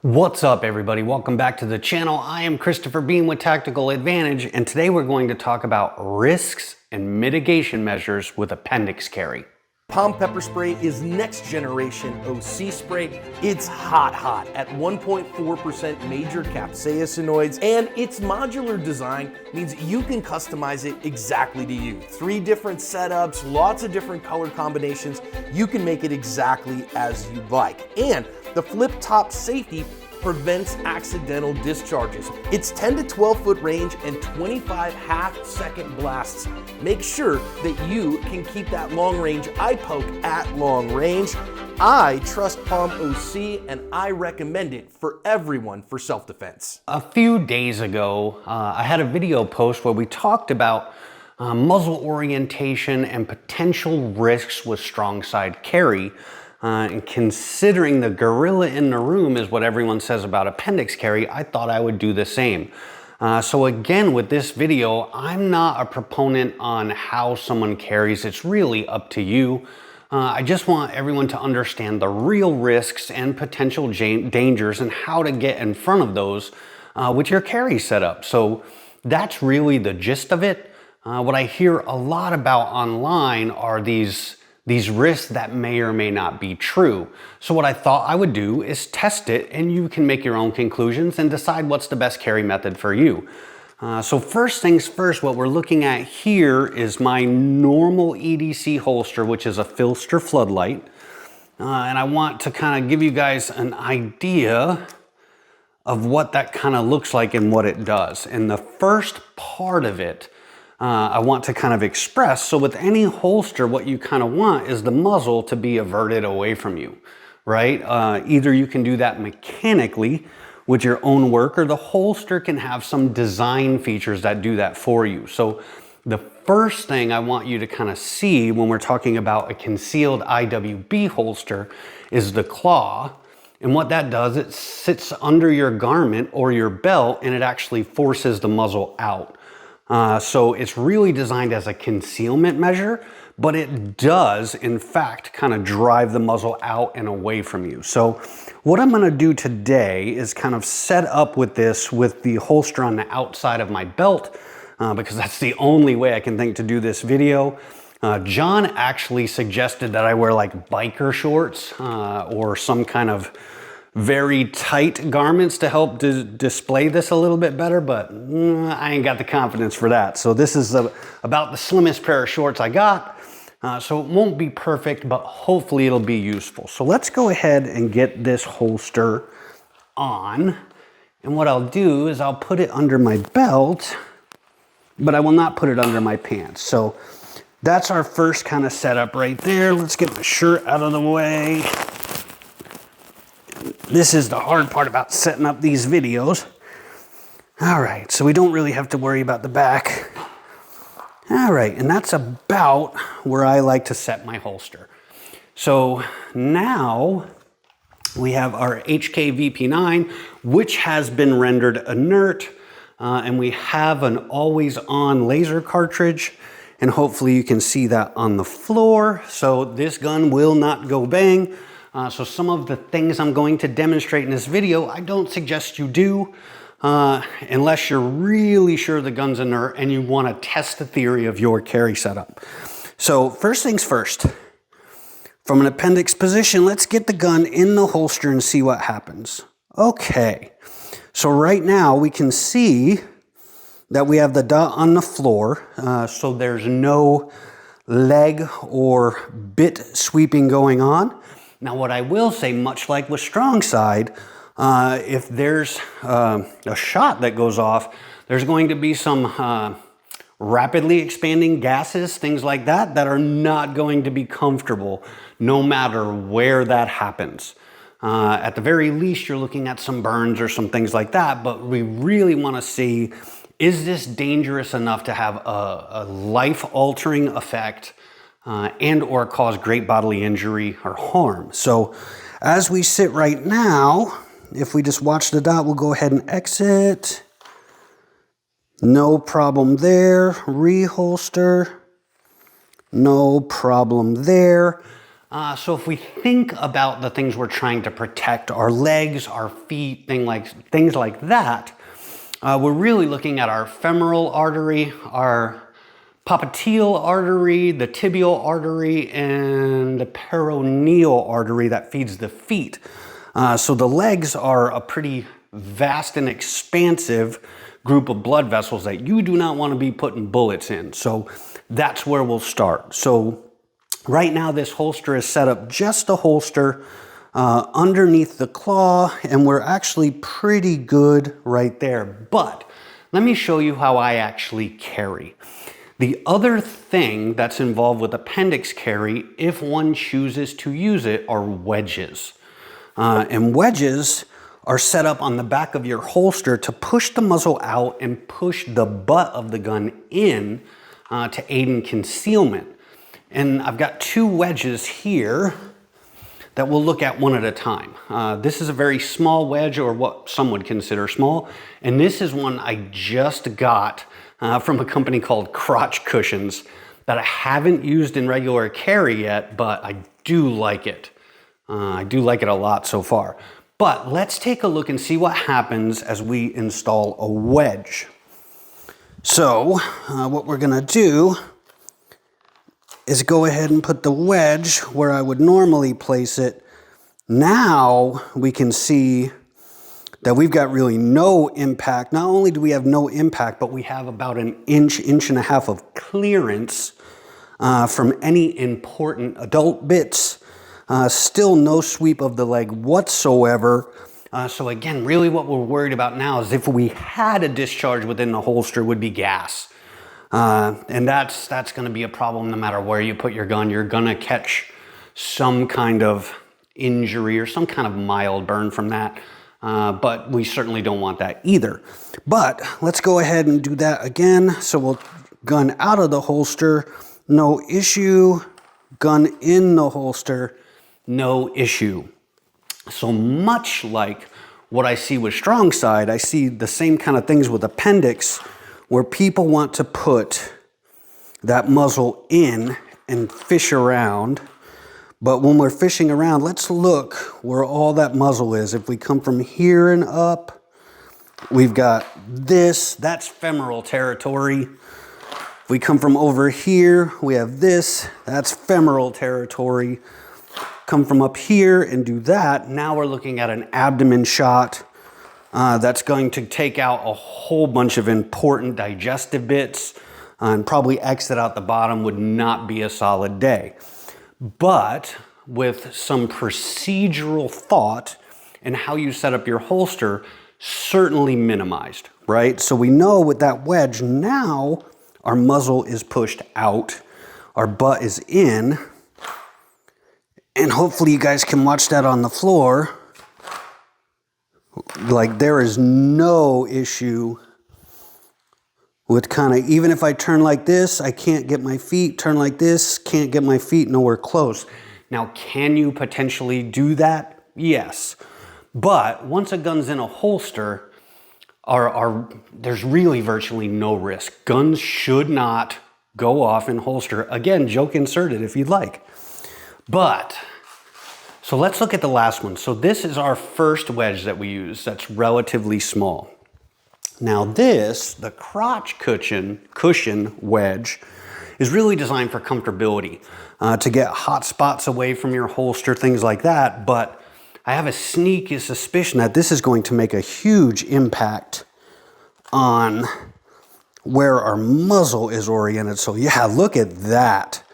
What's up, everybody? Welcome back to the channel. I am Christopher Beam with Tactical Advantage, and today we're going to talk about risks and mitigation measures with appendix carry. Palm pepper spray is next generation OC spray. It's hot at 1.4% major capsaicinoids, and its modular design means you can customize it exactly to you. 3 different setups, lots of different color combinations. You can make it exactly as you like. And the flip top safety prevents accidental discharges. It's 10 to 12 foot range and 25 half-second blasts. Make sure that you can keep that long range eye poke at long range. I trust Palm OC and I recommend it for everyone for self-defense. A few days ago, I had a video post where we talked about muzzle orientation and potential risks with strong side carry. And considering the gorilla in the room is what everyone says about appendix carry, I thought I would do the same. So again, with this video, I'm not a proponent on how someone carries. It's really up to you. I just want everyone to understand the real risks and potential dangers and how to get in front of those with your carry setup. So that's really the gist of it. What I hear a lot about online are these risks that may or may not be true. So what I thought I would do is test it, and you can make your own conclusions and decide what's the best carry method for you. So first things first, what we're looking at here is my normal EDC holster, which is a Filster floodlight. And I want to kind of give you guys an idea of what that kind of looks like and what it does. And the first part of it, I want to kind of express. So with any holster, what you kind of want is the muzzle to be averted away from you, right? Either you can do that mechanically with your own work, or the holster can have some design features that do that for you. So the first thing I want you to kind of see when we're talking about a concealed AIWB holster is the claw. And what that does, it sits under your garment or your belt, and it actually forces the muzzle out. So it's really designed as a concealment measure, but it does, in fact, kind of drive the muzzle out and away from you. So what I'm going to do today is kind of set up with this with the holster on the outside of my belt, because that's the only way I can think to do this video. John actually suggested that I wear like biker shorts or some kind of very tight garments to help display this a little bit better, but I ain't got the confidence for that. So this is about the slimmest pair of shorts I got. So it won't be perfect, but hopefully it'll be useful. So let's go ahead and get this holster on. And what I'll do is I'll put it under my belt, but I will not put it under my pants. So that's our first kind of setup right there. Let's get my shirt out of the way. This is the hard part about setting up these videos. All right, so we don't really have to worry about the back. All right, and that's about where I like to set my holster. So now we have our HK VP9, which has been rendered inert, and we have an always-on laser cartridge, and hopefully you can see that on the floor. So this gun will not go bang. So some of the things I'm going to demonstrate in this video, I don't suggest you do unless you're really sure the gun's inert and you want to test the theory of your carry setup. So first things first, from an appendix position, let's get the gun in the holster and see what happens. Okay, so right now we can see that we have the dot on the floor, so there's no leg or bit sweeping going on. Now, what I will say, much like with strong side, if there's a shot that goes off, there's going to be some rapidly expanding gases, things like that, that are not going to be comfortable no matter where that happens. At the very least, you're looking at some burns or some things like that, but we really want to see, is this dangerous enough to have a life-altering effect and or cause great bodily injury or harm. So as we sit right now, if we just watch the dot, we'll go ahead and exit. No problem there. Reholster. No problem there. So if we think about the things we're trying to protect, our legs, our feet, things like that, we're really looking at our femoral artery, our popliteal artery, the tibial artery, and the peroneal artery that feeds the feet. So the legs are a pretty vast and expansive group of blood vessels that you do not want to be putting bullets in. So that's where we'll start. So right now this holster is set up just a holster underneath the claw, and we're actually pretty good right there. But let me show you how I actually carry. The other thing that's involved with appendix carry, if one chooses to use it, are wedges. And wedges are set up on the back of your holster to push the muzzle out and push the butt of the gun in to aid in concealment. And I've got two wedges here that we'll look at one at a time. This is a very small wedge, or what some would consider small. And this is one I just got from a company called Crotch Cushions that I haven't used in regular carry yet, but I do like it. I do like it a lot so far. But let's take a look and see what happens as we install a wedge. So what we're gonna do is go ahead and put the wedge where I would normally place it. Now we can see that we've got really no impact. Not only do we have no impact, but we have about an inch and a half of clearance from any important adult bits. Still no sweep of the leg whatsoever. So again, really what we're worried about now is if we had a discharge within the holster, would be gas. And that's gonna be a problem no matter where you put your gun. You're gonna catch some kind of injury or some kind of mild burn from that. But we certainly don't want that either. But let's go ahead and do that again. So we'll gun out of the holster, no issue. Gun in the holster, no issue. So much like what I see with strong side, I see the same kind of things with appendix, where people want to put that muzzle in and fish around. But when we're fishing around, let's look where all that muzzle is. If we come from here and up, we've got this, that's femoral territory. If we come from over here, we have this, that's femoral territory. Come from up here and do that, now we're looking at an abdomen shot that's going to take out a whole bunch of important digestive bits and probably exit out the bottom. Would not be a solid day. But with some procedural thought and how you set up your holster, certainly minimized, right? So we know with that wedge, now our muzzle is pushed out, our butt is in, and hopefully you guys can watch that on the floor. Like, there is no issue with kind of, even if I turn like this, I can't get my feet, turn like this, can't get my feet nowhere close. Now, can you potentially do that? Yes. But once a gun's in a holster, there's really virtually no risk. Guns should not go off in holster. Again, joke inserted if you'd like. But, so let's look at the last one. So this is our first wedge that we use that's relatively small. Now this, the crotch cushion wedge, is really designed for comfortability, to get hot spots away from your holster, things like that. But I have a sneaky suspicion that this is going to make a huge impact on where our muzzle is oriented. So yeah, look at that.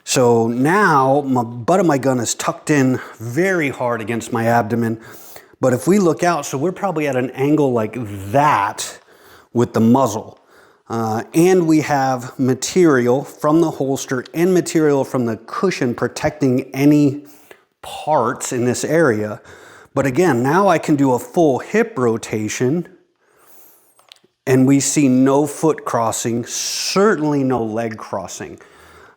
So now my butt of my gun is tucked in very hard against my abdomen. But if we look out, so we're probably at an angle like that with the muzzle. And we have material from the holster and material from the cushion protecting any parts in this area. But again, now I can do a full hip rotation and we see no foot crossing, certainly no leg crossing.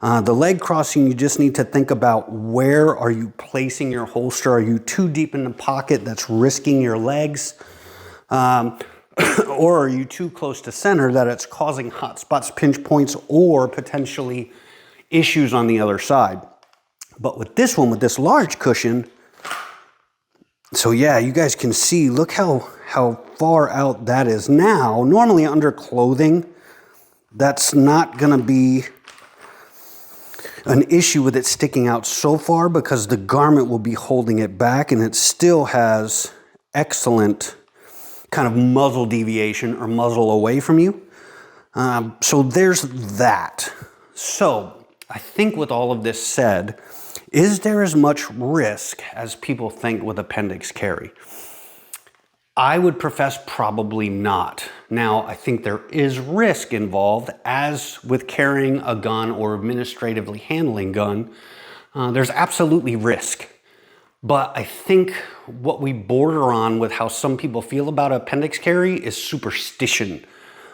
The leg crossing, you just need to think about where are you placing your holster. Are you too deep in the pocket that's risking your legs? Or are you too close to center that it's causing hot spots, pinch points, or potentially issues on the other side? But with this one, with this large cushion, so yeah, you guys can see, look how far out that is now. Normally under clothing, that's not gonna be an issue with it sticking out so far because the garment will be holding it back, and it still has excellent kind of muzzle deviation or muzzle away from you. So there's that. So I think with all of this said, is there as much risk as people think with appendix carry? I would profess probably not. Now, I think there is risk involved, as with carrying a gun or administratively handling gun. There's absolutely risk. But I think what we border on with how some people feel about appendix carry is superstition.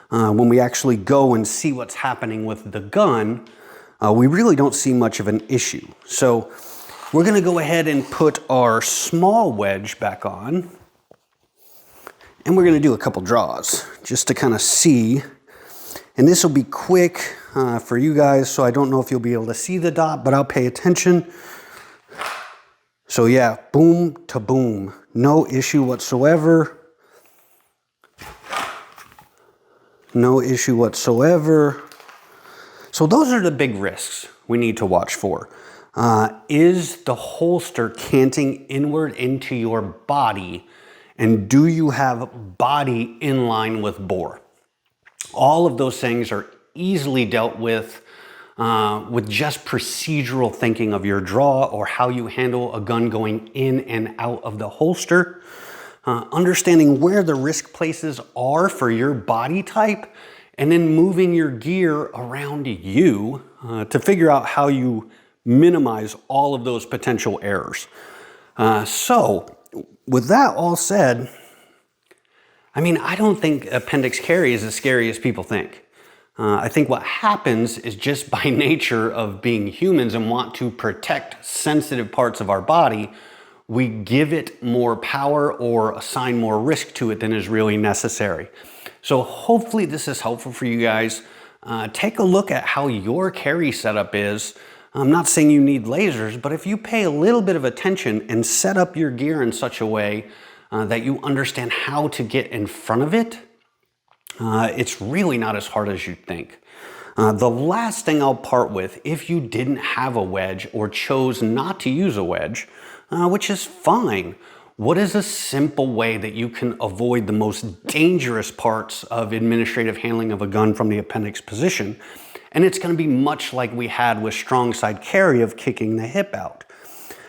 When we actually go and see what's happening with the gun, we really don't see much of an issue. So we're gonna go ahead and put our small wedge back on, and we're gonna do a couple draws just to kind of see. And this will be quick for you guys, so I don't know if you'll be able to see the dot, but I'll pay attention. So yeah, boom to boom, no issue whatsoever. No issue whatsoever. So those are the big risks we need to watch for. Is the holster canting inward into your body, and do you have body in line with bore? All of those things are easily dealt with just procedural thinking of your draw or how you handle a gun going in and out of the holster. Understanding where the risk places are for your body type, and then moving your gear around you to figure out how you minimize all of those potential errors. So with that all said, I mean, I don't think appendix carry is as scary as people think. I think what happens is, just by nature of being humans and want to protect sensitive parts of our body, we give it more power or assign more risk to it than is really necessary. So hopefully this is helpful for you guys. Take a look at how your carry setup is. I'm not saying you need lasers, but if you pay a little bit of attention and set up your gear in such a way that you understand how to get in front of it, it's really not as hard as you think. The last thing I'll part with, if you didn't have a wedge or chose not to use a wedge, which is fine, what is a simple way that you can avoid the most dangerous parts of administrative handling of a gun from the appendix position? And it's going to be much like we had with strong side carry of kicking the hip out.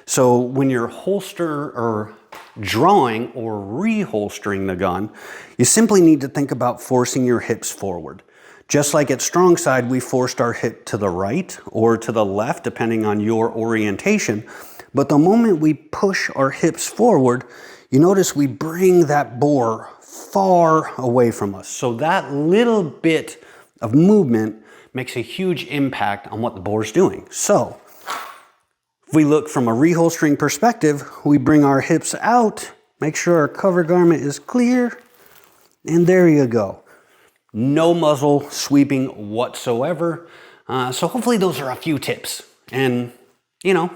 So when you're holster or drawing or reholstering the gun, you simply need to think about forcing your hips forward. Just like at strong side, we forced our hip to the right or to the left, depending on your orientation. But the moment we push our hips forward, you notice we bring that bore far away from us. So that little bit of movement makes a huge impact on what the bore is doing. So if we look from a reholstering perspective, we bring our hips out, make sure our cover garment is clear, and there you go. No muzzle sweeping whatsoever. So hopefully those are a few tips. And, you know,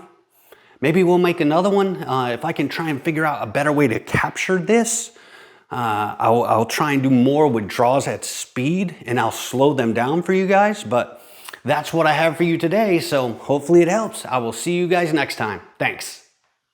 maybe we'll make another one. If I can try and figure out a better way to capture this, I'll try and do more with draws at speed, and I'll slow them down for you guys. But that's what I have for you today. So hopefully it helps. I will see you guys next time. Thanks.